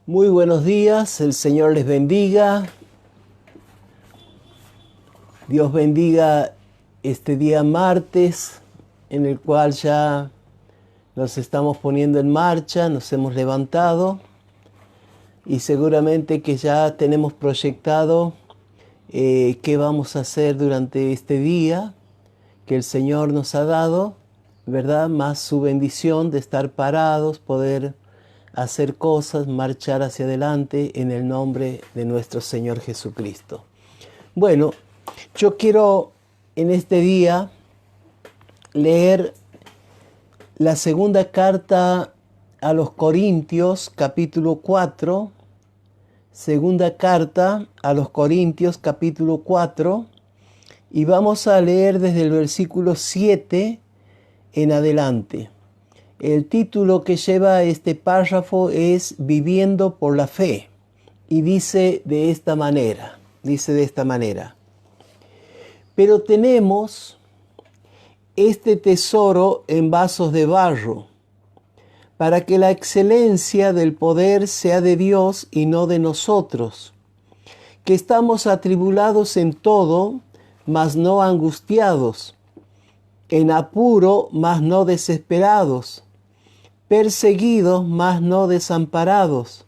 Muy buenos días, el Señor les bendiga. Dios bendiga este día martes en el cual ya nos estamos poniendo en marcha, nos hemos levantado y seguramente que ya tenemos proyectado qué vamos a hacer durante este día que el Señor nos ha dado, ¿verdad? Más su bendición de estar parados, poder hacer cosas, marchar hacia adelante en el nombre de nuestro Señor Jesucristo. Bueno, yo quiero en este día leer la segunda carta a los Corintios, capítulo 4. Segunda carta a los Corintios, capítulo 4. Y vamos a leer desde el versículo 7 en adelante. El título que lleva este párrafo es Viviendo por la Fe. Y dice de esta manera. Pero tenemos este tesoro en vasos de barro, para que la excelencia del poder sea de Dios y no de nosotros, que estamos atribulados en todo, mas no angustiados, en apuro, mas no desesperados, perseguidos, mas no desamparados,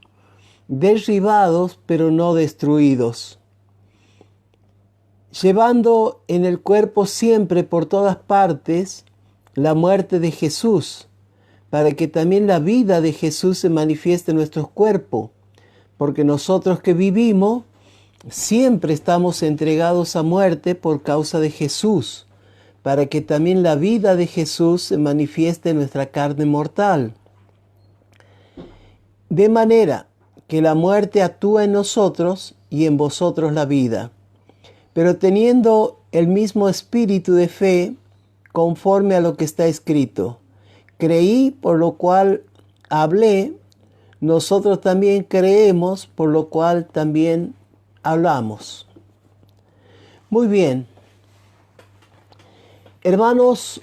derribados, pero no destruidos, llevando en el cuerpo siempre por todas partes la muerte de Jesús, para que también la vida de Jesús se manifieste en nuestros cuerpos, porque nosotros que vivimos siempre estamos entregados a muerte por causa de Jesús, para que también la vida de Jesús se manifieste en nuestra carne mortal. De manera que la muerte actúa en nosotros y en vosotros la vida. Pero teniendo el mismo espíritu de fe, conforme a lo que está escrito, creí, por lo cual hablé, nosotros también creemos, por lo cual también hablamos. Muy bien. Hermanos,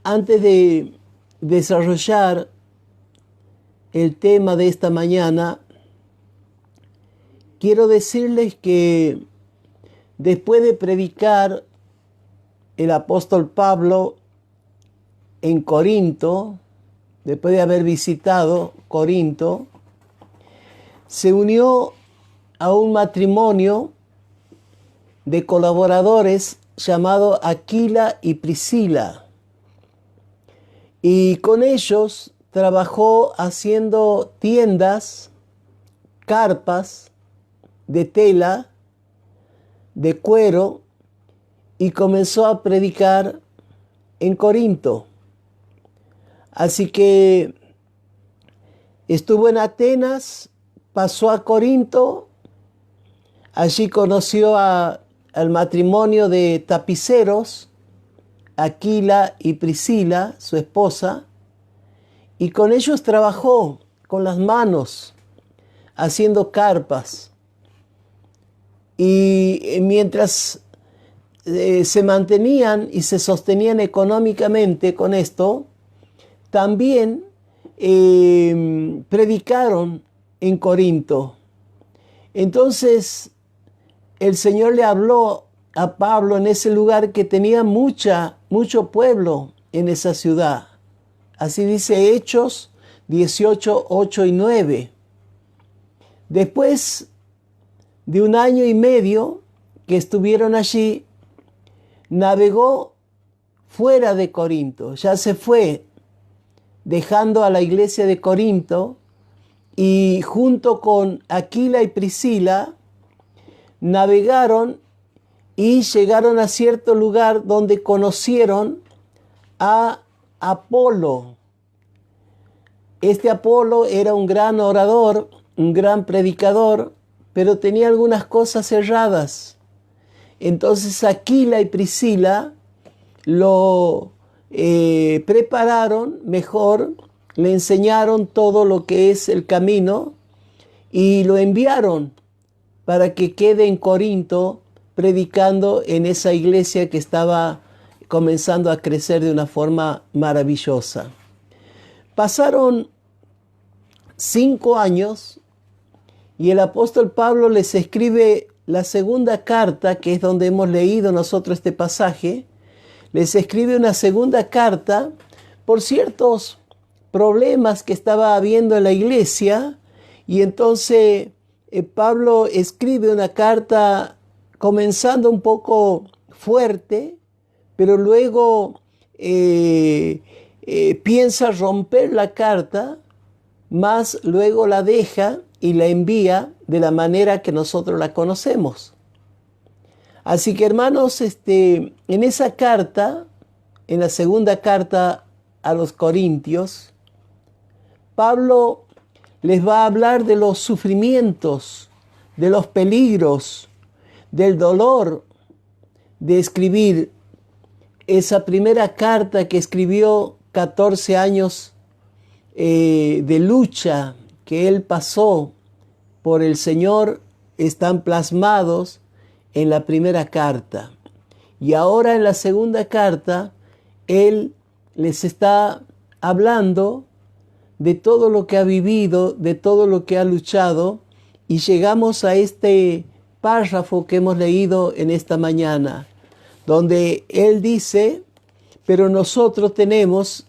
antes de desarrollar el tema de esta mañana, quiero decirles que después de predicar el apóstol Pablo en Corinto, después de haber visitado Corinto, se unió a un matrimonio de colaboradores llamado Aquila y Priscila. Y con ellos trabajó haciendo tiendas, carpas de tela, de cuero, y comenzó a predicar en Corinto. Así que estuvo en Atenas, pasó a Corinto, allí conoció al matrimonio de tapiceros, Aquila y Priscila, su esposa, y con ellos trabajó con las manos, haciendo carpas. Y mientras se mantenían y se sostenían económicamente con esto, también predicaron en Corinto. Entonces el Señor le habló a Pablo en ese lugar que tenía mucho pueblo en esa ciudad. Así dice Hechos 18, 8 y 9. Después de 1 año y medio que estuvieron allí, navegó fuera de Corinto. Ya se fue, dejando a la iglesia de Corinto, y junto con Aquila y Priscila navegaron y llegaron a cierto lugar donde conocieron a Apolo. Este Apolo era un gran orador, un gran predicador, pero tenía algunas cosas erradas. Entonces Aquila y Priscila lo prepararon mejor, le enseñaron todo lo que es el camino y lo enviaron para que quede en Corinto predicando en esa iglesia que estaba comenzando a crecer de una forma maravillosa. Pasaron 5 años Y el apóstol Pablo les escribe la segunda carta, que es donde hemos leído nosotros este pasaje. Les escribe una segunda carta por ciertos problemas que estaba habiendo en la iglesia. Y entonces Pablo escribe una carta comenzando un poco fuerte, pero luego piensa romper la carta, más luego la deja y la envía de la manera que nosotros la conocemos. Así que hermanos, en esa carta, en la segunda carta a los Corintios, Pablo les va a hablar de los sufrimientos, de los peligros, del dolor de escribir esa primera carta que escribió 14 años de lucha que él pasó por el Señor, están plasmados en la primera carta. Y ahora en la segunda carta, él les está hablando de todo lo que ha vivido, de todo lo que ha luchado, y llegamos a este párrafo que hemos leído en esta mañana, donde él dice: pero nosotros tenemos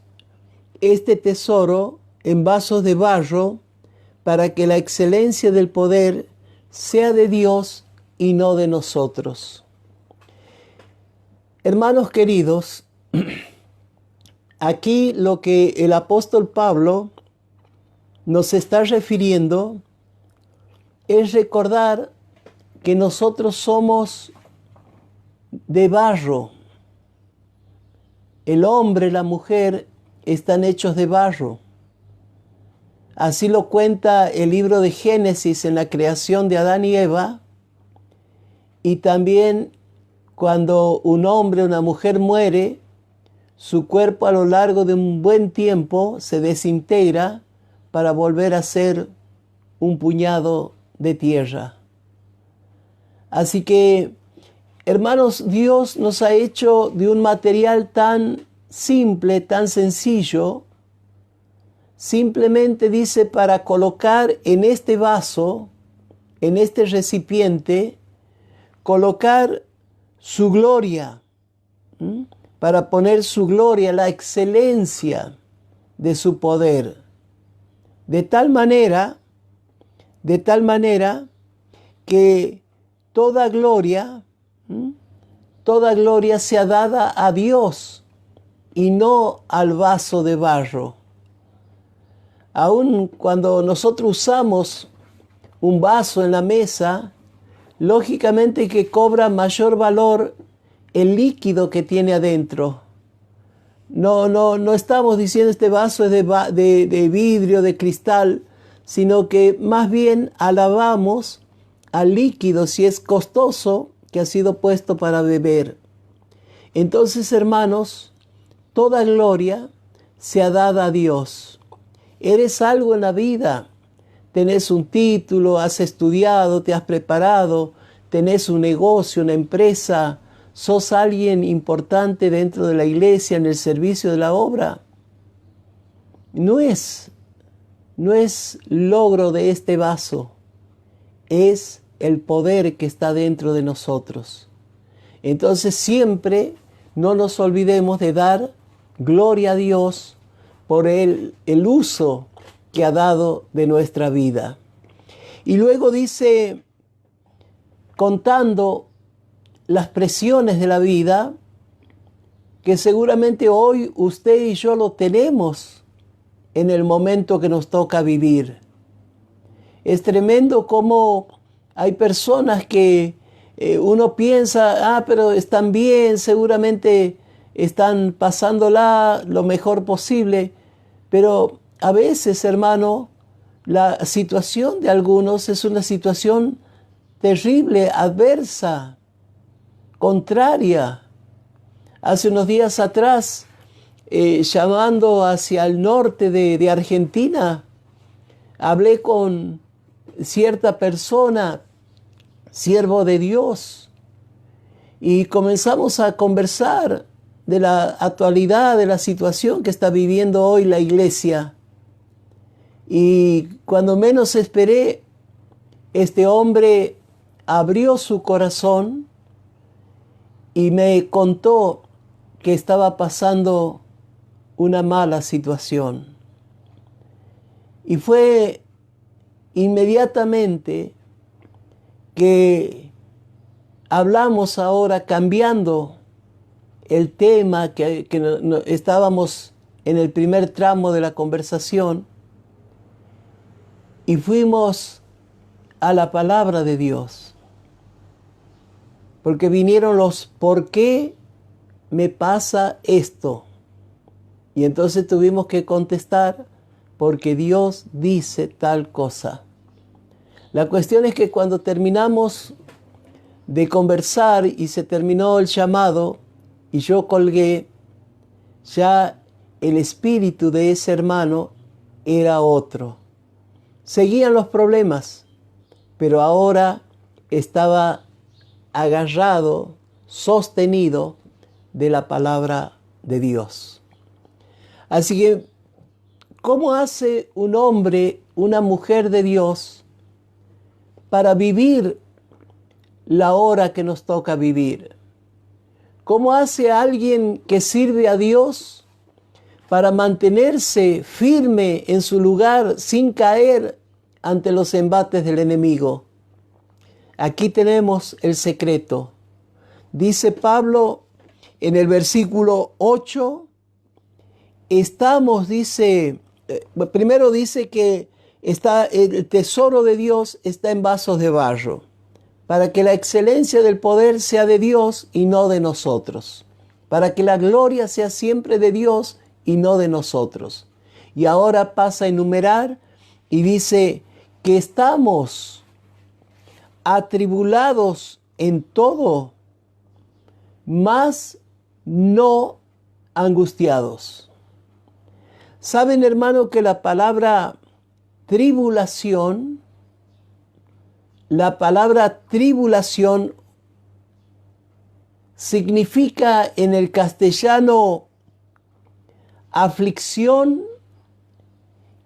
este tesoro en vasos de barro, para que la excelencia del poder sea de Dios y no de nosotros. Hermanos queridos, aquí lo que el apóstol Pablo nos está refiriendo es recordar que nosotros somos de barro. El hombre, la mujer están hechos de barro. Así lo cuenta el libro de Génesis en la creación de Adán y Eva. Y también cuando un hombre o una mujer muere, su cuerpo a lo largo de un buen tiempo se desintegra para volver a ser un puñado de tierra. Así que, hermanos, Dios nos ha hecho de un material tan simple, tan sencillo. Simplemente dice, para colocar en este vaso, en este recipiente, colocar su gloria, para poner su gloria, la excelencia de su poder. De tal manera que toda gloria sea dada a Dios y no al vaso de barro. Aun cuando nosotros usamos un vaso en la mesa, lógicamente que cobra mayor valor el líquido que tiene adentro. No estamos diciendo este vaso es de vidrio, de cristal, sino que más bien alabamos al líquido, si es costoso, que ha sido puesto para beber. Entonces, hermanos, toda gloria sea dada a Dios. Eres algo en la vida, tenés un título, has estudiado, te has preparado, tenés un negocio, una empresa, sos alguien importante dentro de la iglesia, en el servicio de la obra. No es logro de este vaso, es el poder que está dentro de nosotros. Entonces siempre no nos olvidemos de dar gloria a Dios por el uso que ha dado de nuestra vida. Y luego dice, contando las presiones de la vida, que seguramente hoy usted y yo lo tenemos en el momento que nos toca vivir. Es tremendo cómo hay personas que uno piensa, pero están bien, seguramente están pasándola lo mejor posible, pero a veces, hermano, la situación de algunos es una situación terrible, adversa, contraria. Hace unos días atrás, llamando hacia el norte de Argentina, hablé con cierta persona, siervo de Dios, y comenzamos a conversar de la actualidad, de la situación que está viviendo hoy la iglesia. Y cuando menos esperé, este hombre abrió su corazón y me contó que estaba pasando una mala situación. Y fue inmediatamente que hablamos ahora cambiando el tema que estábamos en el primer tramo de la conversación y fuimos a la palabra de Dios. Porque vinieron los ¿por qué me pasa esto? Y entonces tuvimos que contestar porque Dios dice tal cosa. La cuestión es que cuando terminamos de conversar y se terminó el llamado y yo colgué, ya el espíritu de ese hermano era otro. Seguían los problemas, pero ahora estaba agarrado, sostenido de la palabra de Dios. Así que, ¿cómo hace un hombre, una mujer de Dios para vivir la hora que nos toca vivir? ¿Cómo hace alguien que sirve a Dios para mantenerse firme en su lugar sin caer ante los embates del enemigo? Aquí tenemos el secreto. Dice Pablo en el versículo 8, primero dice que el tesoro de Dios está en vasos de barro, para que la excelencia del poder sea de Dios y no de nosotros, para que la gloria sea siempre de Dios y no de nosotros. Y ahora pasa a enumerar y dice que estamos atribulados en todo, mas no angustiados. ¿Saben, hermano, que la palabra tribulación significa en el castellano aflicción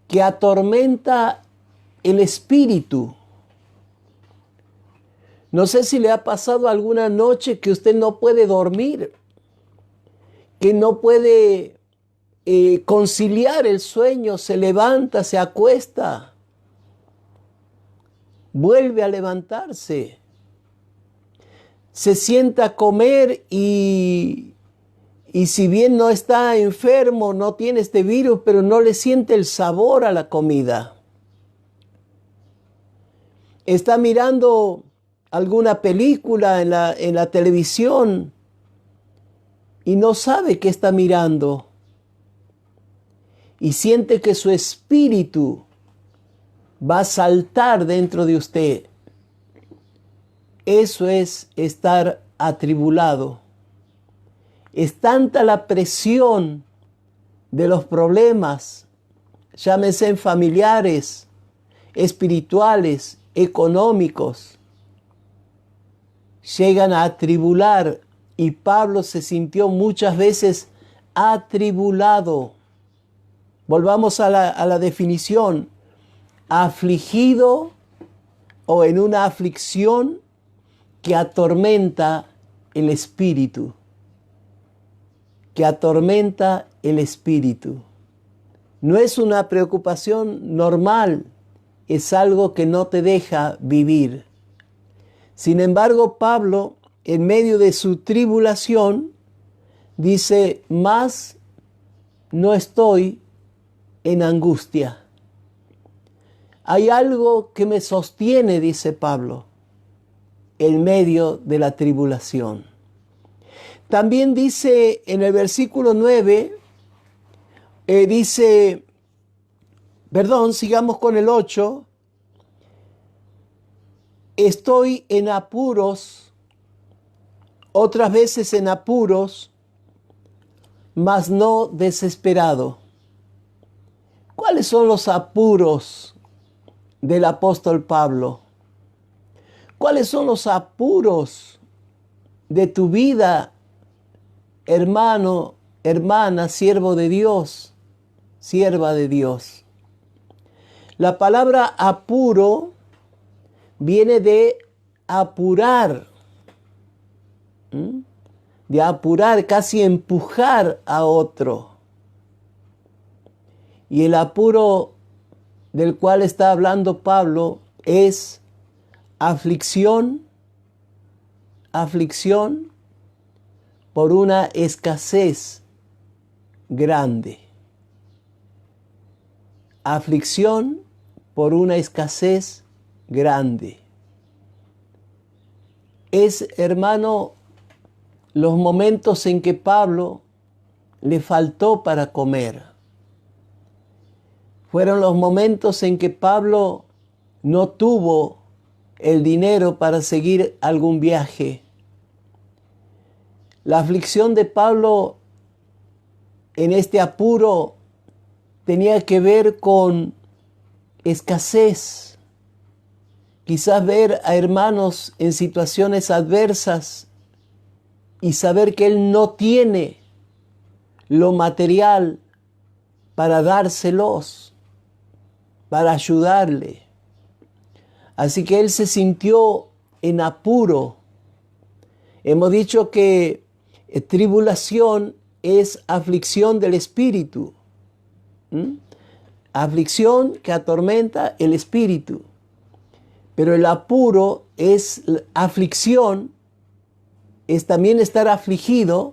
que atormenta el espíritu? No sé si le ha pasado alguna noche que usted no puede dormir, que no puede conciliar el sueño, se levanta, se acuesta, vuelve a levantarse, se sienta a comer y si bien no está enfermo, no tiene este virus, pero no le siente el sabor a la comida. Está mirando alguna película en la televisión y no sabe qué está mirando. Y siente que su espíritu va a saltar dentro de usted. Eso es estar atribulado. Es tanta la presión de los problemas, llámese familiares, espirituales, económicos, llegan a atribular, y Pablo se sintió muchas veces atribulado. Volvamos a la definición: afligido o en una aflicción que atormenta el espíritu. Que atormenta el espíritu. No es una preocupación normal, es algo que no te deja vivir. Sin embargo, Pablo, en medio de su tribulación, dice: mas no estoy en angustia. Hay algo que me sostiene, dice Pablo, en medio de la tribulación. También dice en el versículo 9, sigamos con el 8, estoy en apuros, otras veces en apuros, mas no desesperado. ¿Cuáles son los apuros del apóstol Pablo? ¿Cuáles son los apuros de tu vida, hermano, hermana, siervo de Dios, sierva de Dios? La palabra apuro viene de apurar, de apurar, casi empujar a otro. Y el apuro del cual está hablando Pablo es aflicción por una escasez grande. Aflicción por una escasez grande. Es, hermano, los momentos en que Pablo le faltó para comer. Fueron los momentos en que Pablo no tuvo el dinero para seguir algún viaje. La aflicción de Pablo en este apuro tenía que ver con escasez. Quizás ver a hermanos en situaciones adversas y saber que él no tiene lo material para dárselos, para ayudarle. Así que él se sintió en apuro. Hemos dicho que tribulación es aflicción del espíritu. Aflicción que atormenta el espíritu. Pero el apuro es aflicción, es también estar afligido,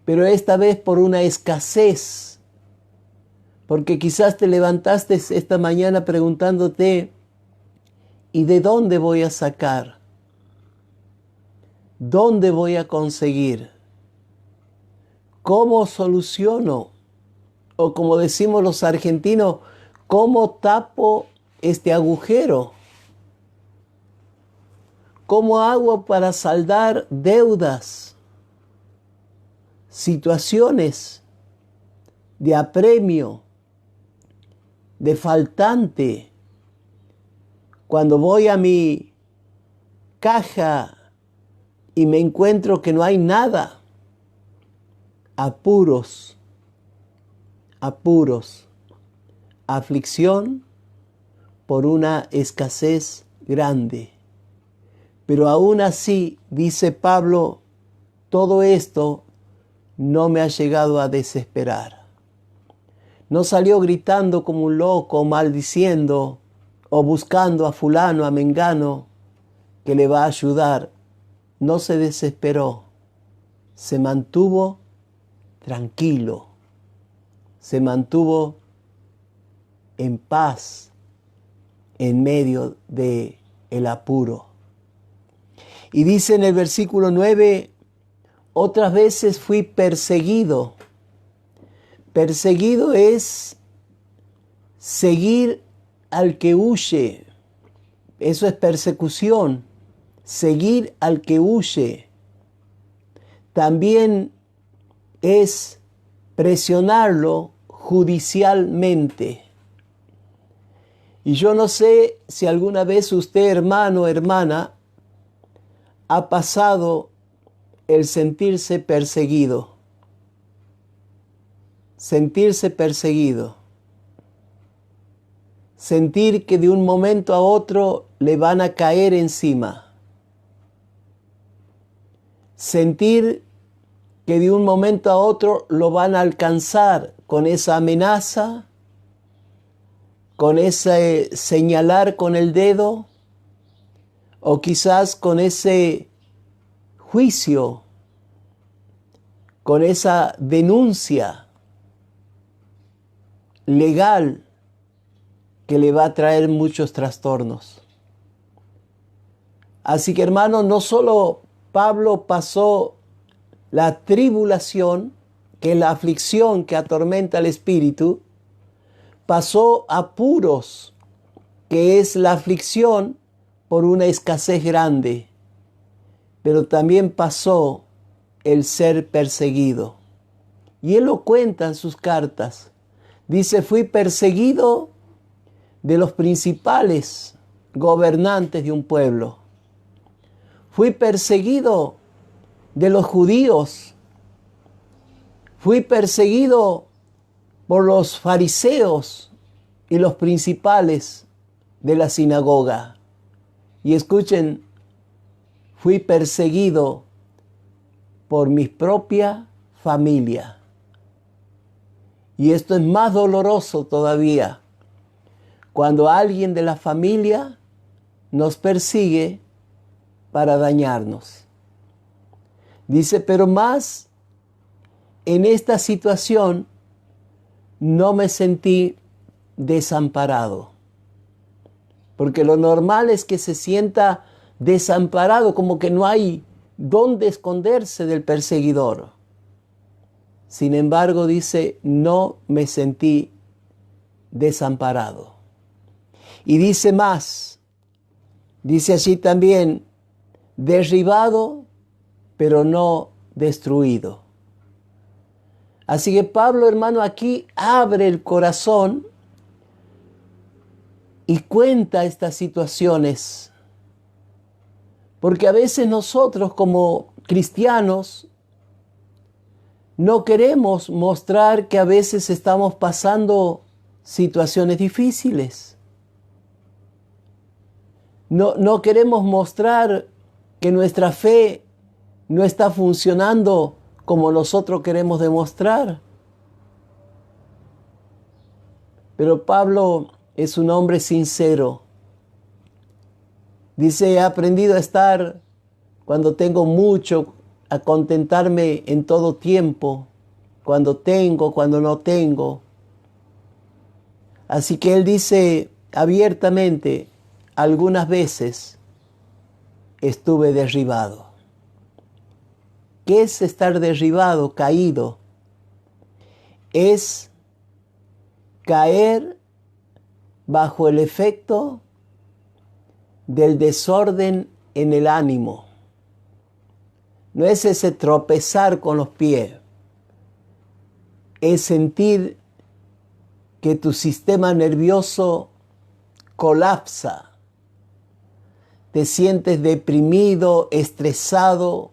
pero esta vez por una escasez. Porque quizás te levantaste esta mañana preguntándote, ¿y de dónde voy a sacar? ¿Dónde voy a conseguir? ¿Cómo soluciono? O como decimos los argentinos, ¿cómo tapo este agujero? ¿Cómo hago para saldar deudas? Situaciones de apremio, de faltante. Cuando voy a mi caja y me encuentro que no hay nada. Apuros, aflicción por una escasez grande. Pero aún así, dice Pablo, todo esto no me ha llegado a desesperar. No salió gritando como un loco, maldiciendo o buscando a fulano, a mengano, que le va a ayudar. No se desesperó, se mantuvo tranquilo, se mantuvo en paz en medio del apuro. Y dice en el versículo 9, otras veces fui perseguido. Perseguido es seguir al que huye. Eso es persecución. Seguir al que huye. También es presionarlo judicialmente. Y yo no sé si alguna vez usted, hermano o hermana, ha pasado el sentirse perseguido. Sentirse perseguido. Sentir que de un momento a otro le van a caer encima. Sentir que de un momento a otro lo van a alcanzar con esa amenaza, con ese señalar con el dedo, o quizás con ese juicio, con esa denuncia legal que le va a traer muchos trastornos. Así que, hermanos, no solo Pablo pasó la tribulación, que es la aflicción que atormenta al espíritu, pasó apuros, que es la aflicción por una escasez grande, pero también pasó el ser perseguido. Y él lo cuenta en sus cartas. Dice, fui perseguido de los principales gobernantes de un pueblo. Fui perseguido de los judíos. Fui perseguido por los fariseos y los principales de la sinagoga. Y escuchen, fui perseguido por mi propia familia. Y esto es más doloroso todavía, cuando alguien de la familia nos persigue para dañarnos. Dice, pero más en esta situación no me sentí desamparado. Porque lo normal es que se sienta desamparado, como que no hay dónde esconderse del perseguidor. Sin embargo, dice, no me sentí desamparado. Y dice más, dice así también, derribado, pero no destruido. Así que Pablo, hermano, aquí abre el corazón y cuenta estas situaciones. Porque a veces nosotros como cristianos no queremos mostrar que a veces estamos pasando situaciones difíciles. No queremos mostrar que nuestra fe no está funcionando como nosotros queremos demostrar. Pero Pablo es un hombre sincero. Dice, he aprendido a estar cuando tengo mucho, a contentarme en todo tiempo, cuando tengo, cuando no tengo. Así que él dice abiertamente, algunas veces estuve derribado. ¿Qué es estar derribado, caído? Es caer bajo el efecto del desorden en el ánimo. No es ese tropezar con los pies. Es sentir que tu sistema nervioso colapsa. Te sientes deprimido, estresado,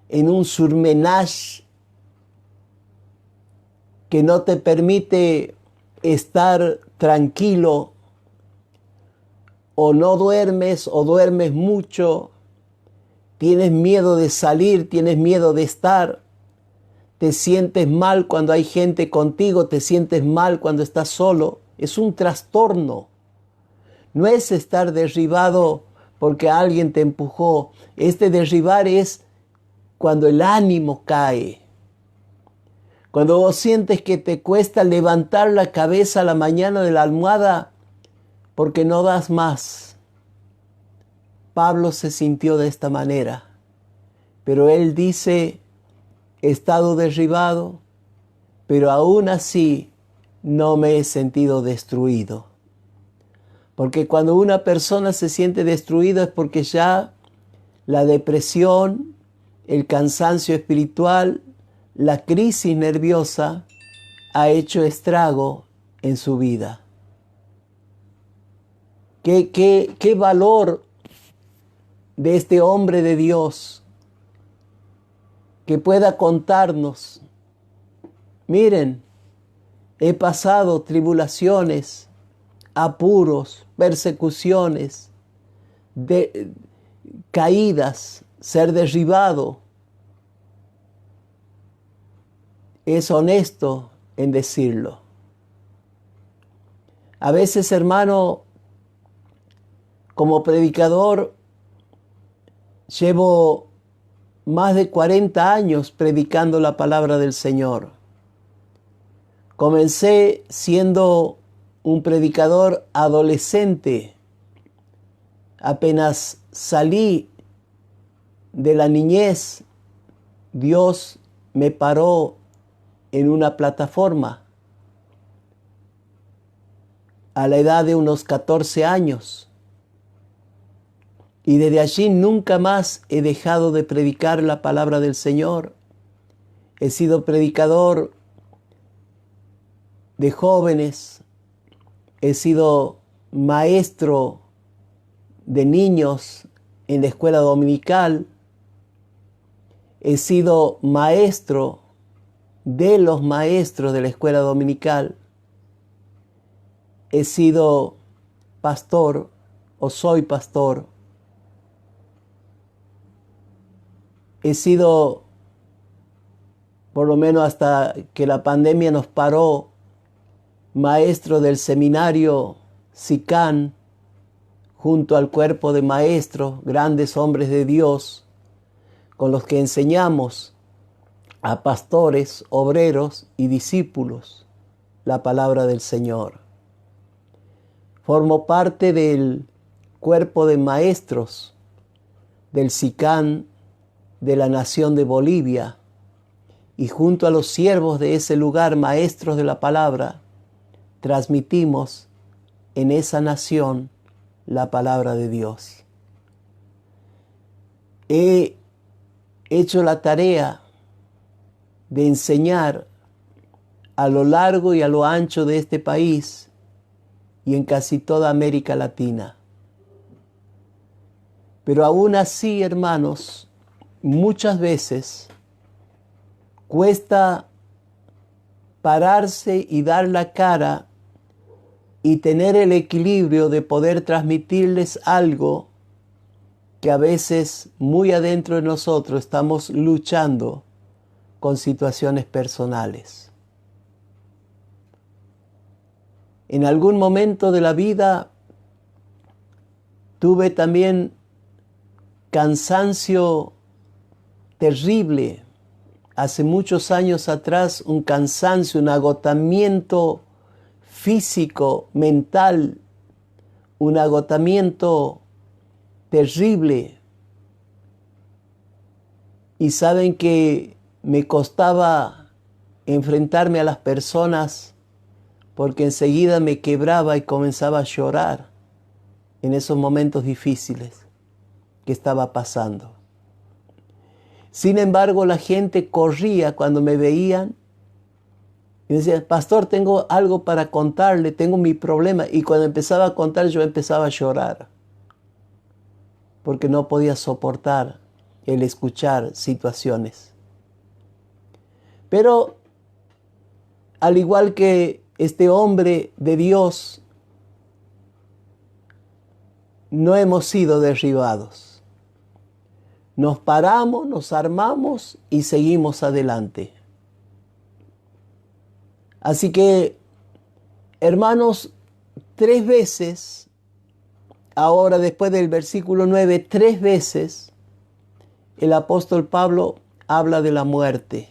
en un surmenage que no te permite estar tranquilo, o no duermes o duermes mucho, tienes miedo de salir, tienes miedo de estar, te sientes mal cuando hay gente contigo, te sientes mal cuando estás solo. Es un trastorno. No es estar derribado porque alguien te empujó. Este derribar es cuando el ánimo cae. Cuando vos sientes que te cuesta levantar la cabeza a la mañana de la almohada porque no das más. Pablo se sintió de esta manera. Pero él dice, he estado derribado, pero aún así no me he sentido destruido. Porque cuando una persona se siente destruida es porque ya la depresión, el cansancio espiritual, la crisis nerviosa ha hecho estrago en su vida. ¿Qué valor de este hombre de Dios que pueda contarnos? Miren, he pasado tribulaciones, apuros, persecuciones, caídas, ser derribado. Es honesto en decirlo. A veces, hermano, como predicador, llevo más de 40 años predicando la palabra del Señor. Comencé siendo un predicador adolescente. Apenas salí de la niñez, Dios me paró en una plataforma a la edad de unos 14 años. Y desde allí nunca más he dejado de predicar la palabra del Señor. He sido predicador de jóvenes, he sido maestro de niños en la escuela dominical, he sido maestro de los maestros de la escuela dominical, he sido pastor o soy pastor he sido, por lo menos hasta que la pandemia nos paró, maestro del seminario SICAN, junto al cuerpo de maestros, grandes hombres de Dios, con los que enseñamos a pastores, obreros y discípulos la palabra del Señor. Formo parte del cuerpo de maestros del SICAN de la nación de Bolivia, y junto a los siervos de ese lugar, maestros de la palabra, transmitimos en esa nación la palabra de Dios. He hecho la tarea de enseñar a lo largo y a lo ancho de este país y en casi toda América Latina. Pero aún así, hermanos, muchas veces cuesta pararse y dar la cara y tener el equilibrio de poder transmitirles algo que a veces muy adentro de nosotros estamos luchando con situaciones personales. En algún momento de la vida tuve también cansancio terrible. Hace muchos años atrás, un cansancio, un agotamiento físico, mental, un agotamiento terrible. Y saben que me costaba enfrentarme a las personas porque enseguida me quebraba y comenzaba a llorar en esos momentos difíciles que estaba pasando. Sin embargo, la gente corría cuando me veían y me decían: pastor, tengo algo para contarle, tengo mi problema. Y cuando empezaba a contar, yo empezaba a llorar, porque no podía soportar el escuchar situaciones. Pero, al igual que este hombre de Dios, no hemos sido derribados. Nos paramos, nos armamos y seguimos adelante. Así que, hermanos, 3 veces, ahora después del versículo 9, 3 veces, el apóstol Pablo habla de la muerte.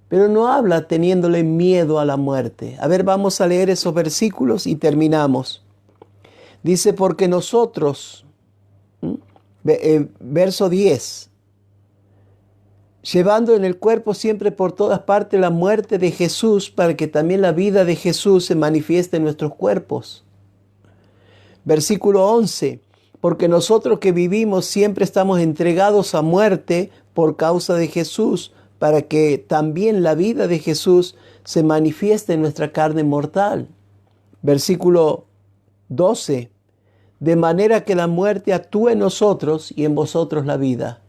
Pero no habla teniéndole miedo a la muerte. A ver, vamos a leer esos versículos y terminamos. Dice: porque nosotros, verso 10, llevando en el cuerpo siempre por todas partes la muerte de Jesús, para que también la vida de Jesús se manifieste en nuestros cuerpos. Versículo 11, porque nosotros que vivimos siempre estamos entregados a muerte por causa de Jesús, para que también la vida de Jesús se manifieste en nuestra carne mortal. Versículo 12, de manera que la muerte actúe en nosotros y en vosotros la vida.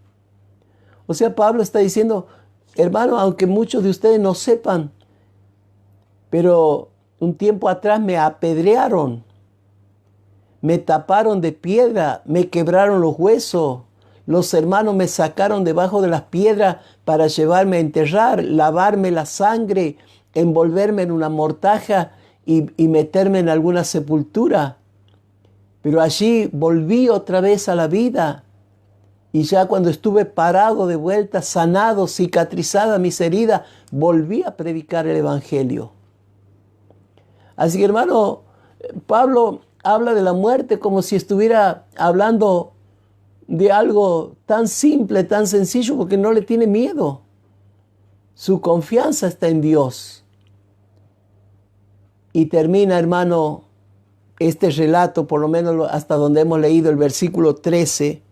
O sea, Pablo está diciendo: hermano, aunque muchos de ustedes no sepan, pero un tiempo atrás me apedrearon, me taparon de piedra, me quebraron los huesos, los hermanos me sacaron debajo de las piedras para llevarme a enterrar, lavarme la sangre, envolverme en una mortaja y meterme en alguna sepultura. Pero allí volví otra vez a la vida. Y ya cuando estuve parado de vuelta, sanado, cicatrizada mis heridas, volví a predicar el Evangelio. Así que, hermano, Pablo habla de la muerte como si estuviera hablando de algo tan simple, tan sencillo, porque no le tiene miedo. Su confianza está en Dios. Y termina, hermano, este relato, por lo menos hasta donde hemos leído el versículo 13,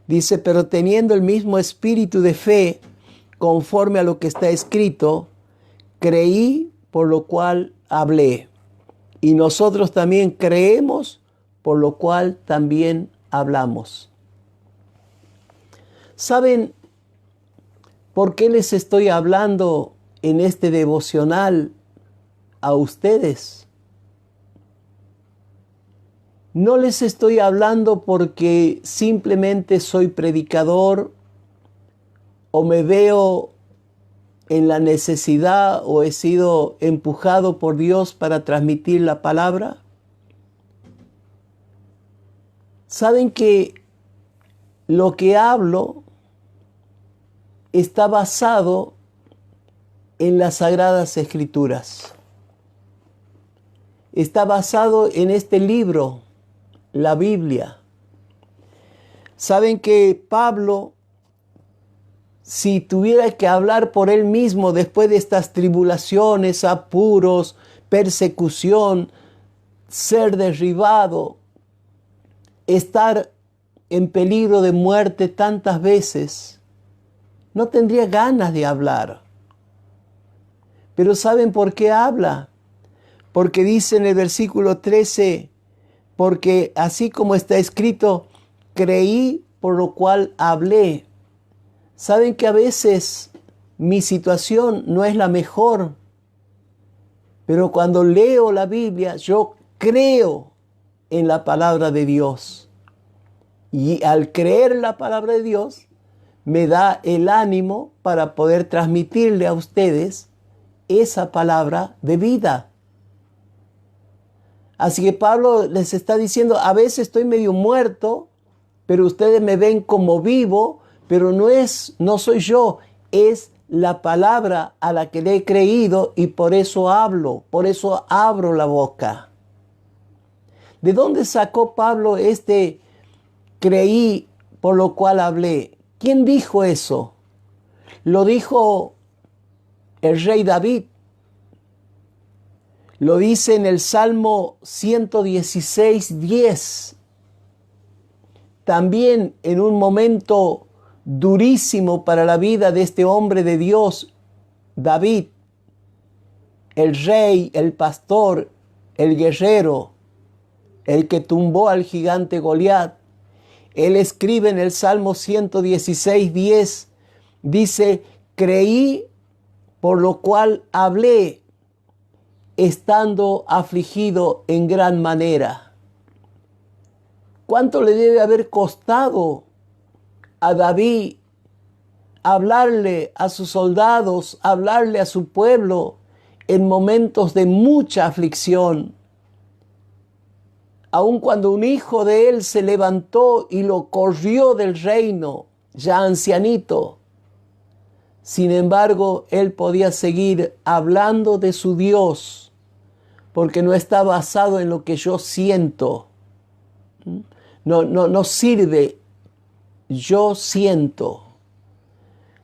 dice: pero teniendo el mismo espíritu de fe, conforme a lo que está escrito, creí, por lo cual hablé. Y nosotros también creemos, por lo cual también hablamos. ¿Saben por qué les estoy hablando en este devocional a ustedes? No les estoy hablando porque simplemente soy predicador o me veo en la necesidad o he sido empujado por Dios para transmitir la palabra? Saben que lo que hablo está basado en las Sagradas Escrituras. Está basado en este libro, la Biblia. Saben que Pablo, si tuviera que hablar por él mismo después de estas tribulaciones, apuros, persecución, ser derribado, estar en peligro de muerte tantas veces, no tendría ganas de hablar. Pero ¿saben por qué habla? Porque dice en el versículo 13, porque así como está escrito, creí por lo cual hablé. Saben que a veces mi situación no es la mejor, pero cuando leo la Biblia, yo creo en la palabra de Dios. Y al creer en la palabra de Dios, me da el ánimo para poder transmitirle a ustedes esa palabra de vida. Así que Pablo les está diciendo, a veces estoy medio muerto, pero ustedes me ven como vivo, pero no soy yo, es la palabra a la que le he creído y por eso hablo, por eso abro la boca. ¿De dónde sacó Pablo creí por lo cual hablé? ¿Quién dijo eso? Lo dijo el rey David. Lo dice en el Salmo 116:10. También en un momento durísimo para la vida de este hombre de Dios, David, el rey, el pastor, el guerrero, el que tumbó al gigante Goliat. Él escribe en el Salmo 116:10, dice, creí por lo cual hablé, estando afligido en gran manera. ¿Cuánto le debe haber costado a David hablarle a sus soldados, hablarle a su pueblo en momentos de mucha aflicción? Aun cuando un hijo de él se levantó y lo corrió del reino, ya ancianito, sin embargo, él podía seguir hablando de su Dios, porque no está basado en lo que yo siento. No sirve, yo siento.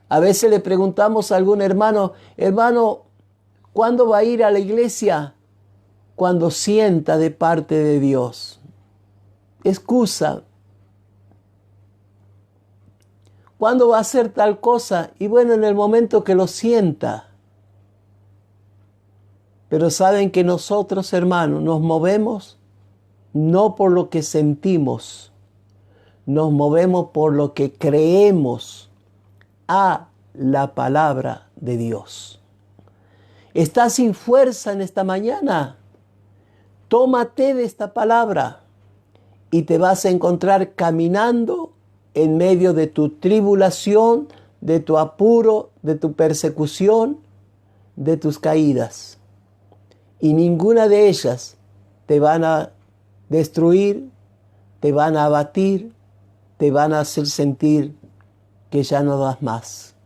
A veces le preguntamos a algún hermano, ¿cuándo va a ir a la iglesia? Cuando sienta de parte de Dios. Excusa. ¿Cuándo va a hacer tal cosa? Y bueno, en el momento que lo sienta. Pero saben que nosotros, hermanos, nos movemos no por lo que sentimos, nos movemos por lo que creemos a la palabra de Dios. ¿Estás sin fuerza en esta mañana? Tómate de esta palabra y te vas a encontrar caminando en medio de tu tribulación, de tu apuro, de tu persecución, de tus caídas. Y ninguna de ellas te van a destruir, te van a abatir, te van a hacer sentir que ya no das más.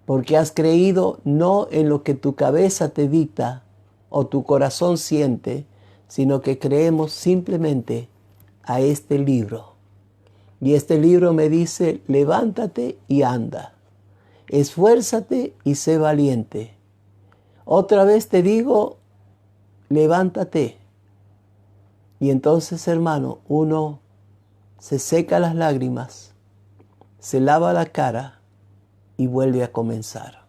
Porque has creído no en lo que tu cabeza te dicta o tu corazón siente, sino que creemos simplemente a este libro. Y este libro me dice, levántate y anda. Esfuérzate y sé valiente. Otra vez te digo, levántate. Y entonces, hermano, uno se seca las lágrimas, se lava la cara y vuelve a comenzar.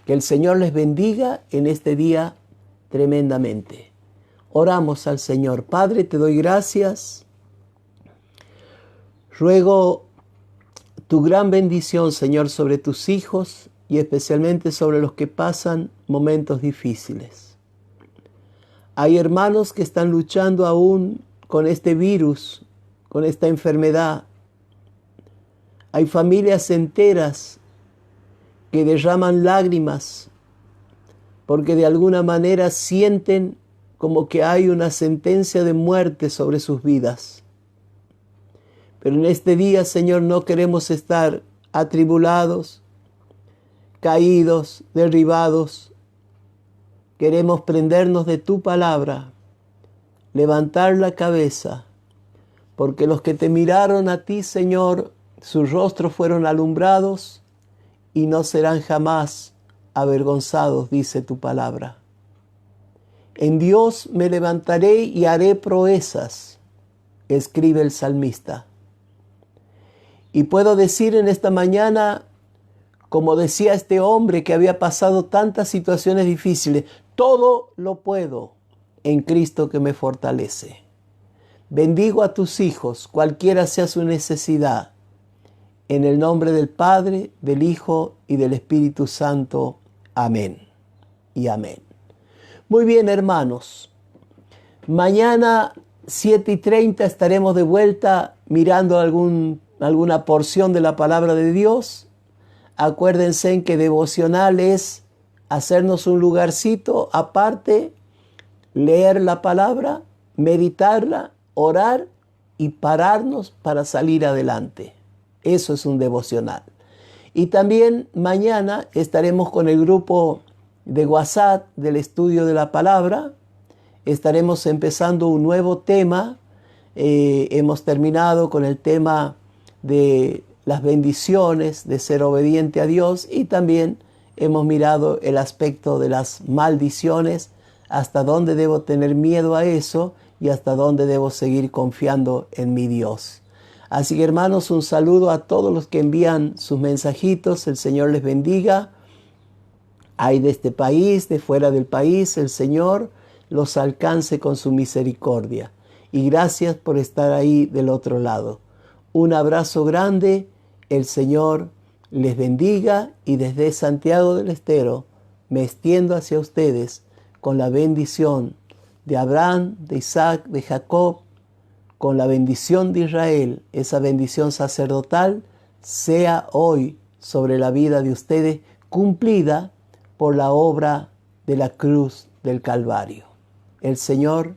Que el Señor les bendiga en este día tremendamente. Oramos al Señor. Padre, te doy gracias. Ruego tu gran bendición, Señor, sobre tus hijos y especialmente sobre los que pasan momentos difíciles. Hay hermanos que están luchando aún con este virus, con esta enfermedad. Hay familias enteras que derraman lágrimas porque de alguna manera sienten como que hay una sentencia de muerte sobre sus vidas. Pero en este día, Señor, no queremos estar atribulados, caídos, derribados. Queremos prendernos de tu palabra, levantar la cabeza, porque los que te miraron a ti, Señor, sus rostros fueron alumbrados y no serán jamás avergonzados, dice tu palabra. En Dios me levantaré y haré proezas, escribe el salmista. Y puedo decir en esta mañana, como decía este hombre que había pasado tantas situaciones difíciles, todo lo puedo en Cristo que me fortalece. Bendigo a tus hijos, cualquiera sea su necesidad, en el nombre del Padre, del Hijo y del Espíritu Santo. Amén y amén. Muy bien, hermanos. Mañana 7:30 estaremos de vuelta mirando alguna porción de la palabra de Dios. Acuérdense en que devocional es hacernos un lugarcito aparte, leer la palabra, meditarla, orar y pararnos para salir adelante. Eso es un devocional. Y también mañana estaremos con el grupo de WhatsApp del estudio de la palabra. Estaremos empezando un nuevo tema. Hemos terminado con el tema de las bendiciones, de ser obediente a Dios, y también hemos mirado el aspecto de las maldiciones, hasta dónde debo tener miedo a eso y hasta dónde debo seguir confiando en mi Dios. Así que, hermanos, un saludo a todos los que envían sus mensajitos. El Señor les bendiga. Hay de este país, de fuera del país, el Señor los alcance con su misericordia. Y gracias por estar ahí del otro lado. Un abrazo grande. El Señor les bendiga, y desde Santiago del Estero me extiendo hacia ustedes con la bendición de Abraham, de Isaac, de Jacob, con la bendición de Israel. Esa bendición sacerdotal sea hoy sobre la vida de ustedes, cumplida por la obra de la cruz del Calvario. El Señor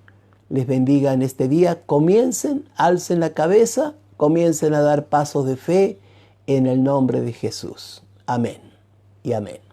les bendiga en este día. Comiencen, alcen la cabeza, comiencen a dar pasos de fe en el nombre de Jesús. Amén y amén.